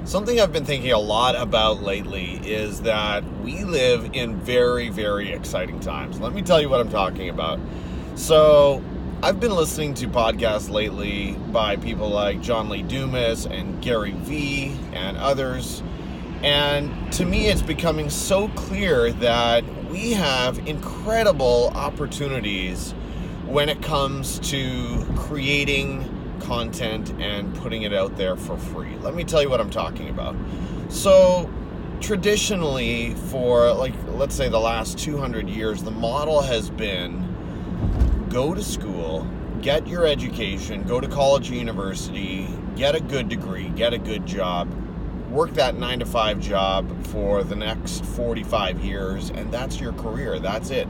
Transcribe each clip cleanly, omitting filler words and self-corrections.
Something I've been thinking a lot about lately is that we live in very, very exciting times. Let me tell you what I'm talking about. So, I've been listening to podcasts lately by people like John Lee Dumas and Gary Vee and others. And to me, it's becoming so clear that we have incredible opportunities when it comes to creating content and putting it out there for free. Let me tell you what I'm talking about. So traditionally, for let's say the last 200 years, the model has been go to school, get your education, go to college or university, get a good degree, get a good job, work that 9-to-5 job for the next 45 years, and that's your career. That's it.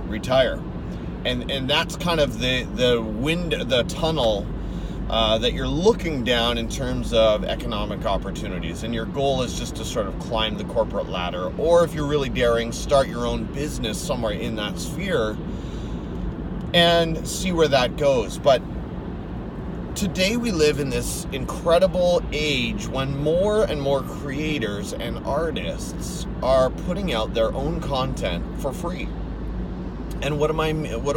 Retire. And that's kind of the tunnel that you're looking down in terms of economic opportunities, and your goal is just to sort of climb the corporate ladder, or if you're really daring, start your own business somewhere in that sphere and see where that goes. But today we live in this incredible age when more and more creators and artists are putting out their own content for free. And what do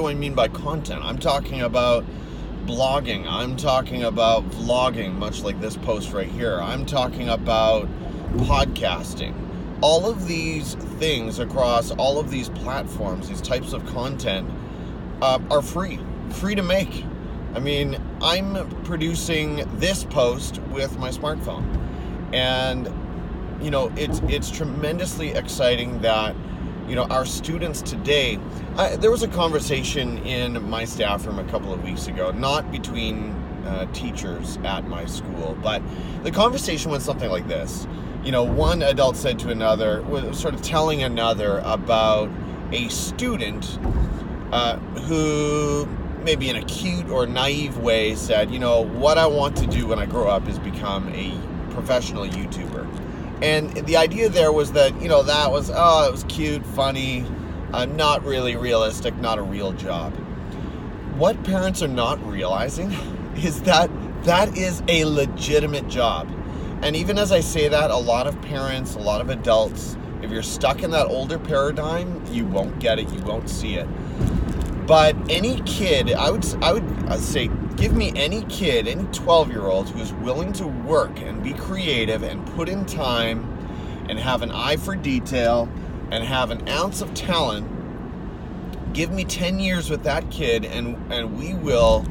I mean by content? I'm talking about blogging, I'm talking about vlogging, much like this post right here. I'm talking about podcasting. All of these things across all of these platforms, these types of content, are free to make. I mean, I'm producing this post with my smartphone, and it's tremendously exciting that our students today. There was a conversation in my staff room a couple of weeks ago, not between teachers at my school, but the conversation went something like this. One adult said to another, was sort of telling another about a student who maybe in a cute or naive way said, what I want to do when I grow up is become a professional YouTuber. And the idea there was that, it was cute, funny, not really realistic, not a real job. What parents are not realizing is that that is a legitimate job. And even as I say that, a lot of parents, a lot of adults, if you're stuck in that older paradigm, you won't get it, you won't see it. But any kid, I would say, give me any kid, any 12-year-old who's willing to work and be creative and put in time and have an eye for detail and have an ounce of talent. Give me 10 years with that kid, and we will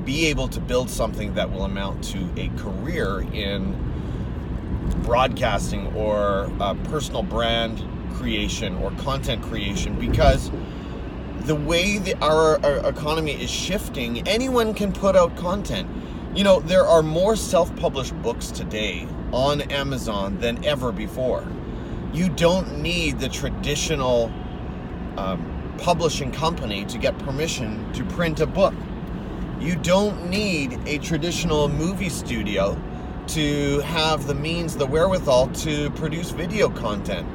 be able to build something that will amount to a career in broadcasting or personal brand creation or content creation, because the way our economy is shifting, anyone can put out content. There are more self-published books today on Amazon than ever before. You don't need the traditional publishing company to get permission to print a book. You don't need a traditional movie studio to have the means, the wherewithal to produce video content.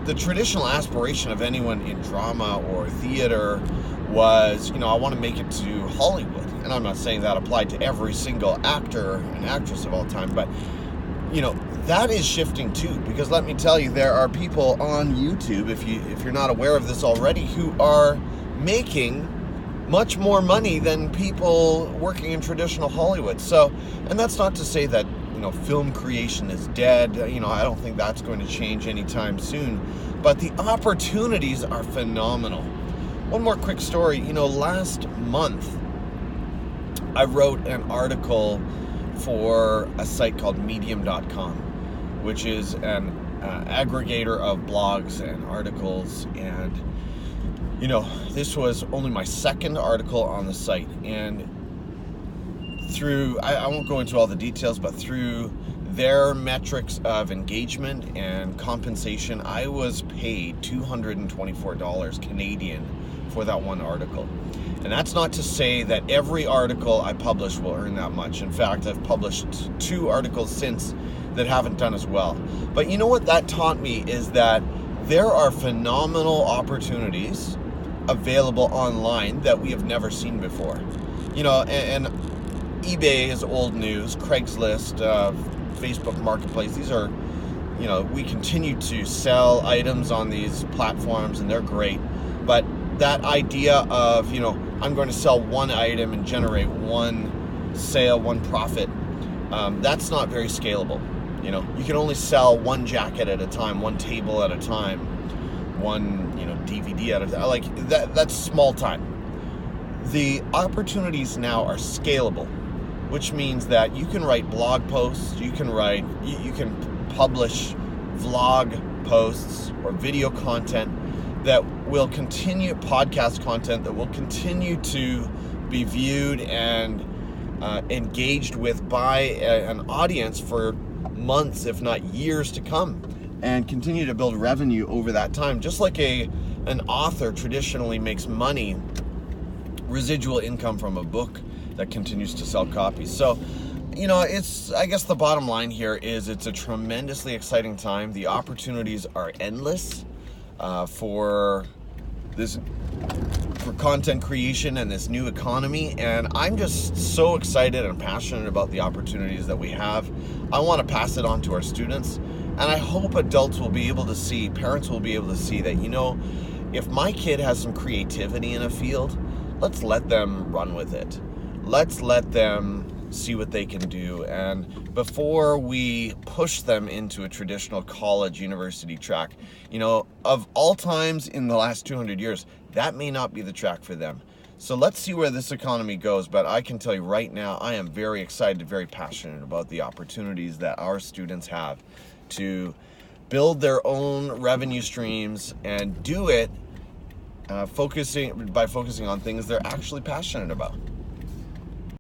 The traditional aspiration of anyone in drama or theater was, I want to make it to Hollywood. And I'm not saying that applied to every single actor and actress of all time, but, that is shifting too. Because let me tell you, there are people on YouTube, if you're not aware of this already, who are making much more money than people working in traditional Hollywood. So, and that's not to say that film creation is dead. I don't think that's going to change anytime soon. But the opportunities are phenomenal. One more quick story. Last month, I wrote an article for a site called medium.com, which is an aggregator of blogs and articles. And, this was only my second article on the site. And through, I won't go into all the details, but through their metrics of engagement and compensation, I was paid $224 Canadian for that one article. And that's not to say that every article I publish will earn that much. In fact, I've published 2 articles since that haven't done as well. But you know what that taught me is that there are phenomenal opportunities available online that we have never seen before. And eBay is old news. Craigslist Facebook Marketplace. These are, we continue to sell items on these platforms, and they're great. But that idea of, I'm going to sell one item and generate one sale, one profit, that's not very scalable. You can only sell one jacket at a time, one table at a time, one, DVD at a time. Like that's small time. The opportunities now are scalable, which means that you can write blog posts, you can publish vlog posts or video content that will continue, podcast content that will continue to be viewed and engaged with by an audience for months, if not years to come, and continue to build revenue over that time. Just like an author traditionally makes money, residual income from a book that continues to sell copies. So, I guess the bottom line here is it's a tremendously exciting time. The opportunities are endless for content creation and this new economy, and I'm just so excited and passionate about the opportunities that we have. I want to pass it on to our students, and I hope adults will be able to see, parents will be able to see that, if my kid has some creativity in a field, let's let them run with it. Let's let them see what they can do. And before we push them into a traditional college, university track, of all times in the last 200 years, that may not be the track for them. So let's see where this economy goes. But I can tell you right now, I am very excited, very passionate about the opportunities that our students have to build their own revenue streams and do it focusing on things they're actually passionate about.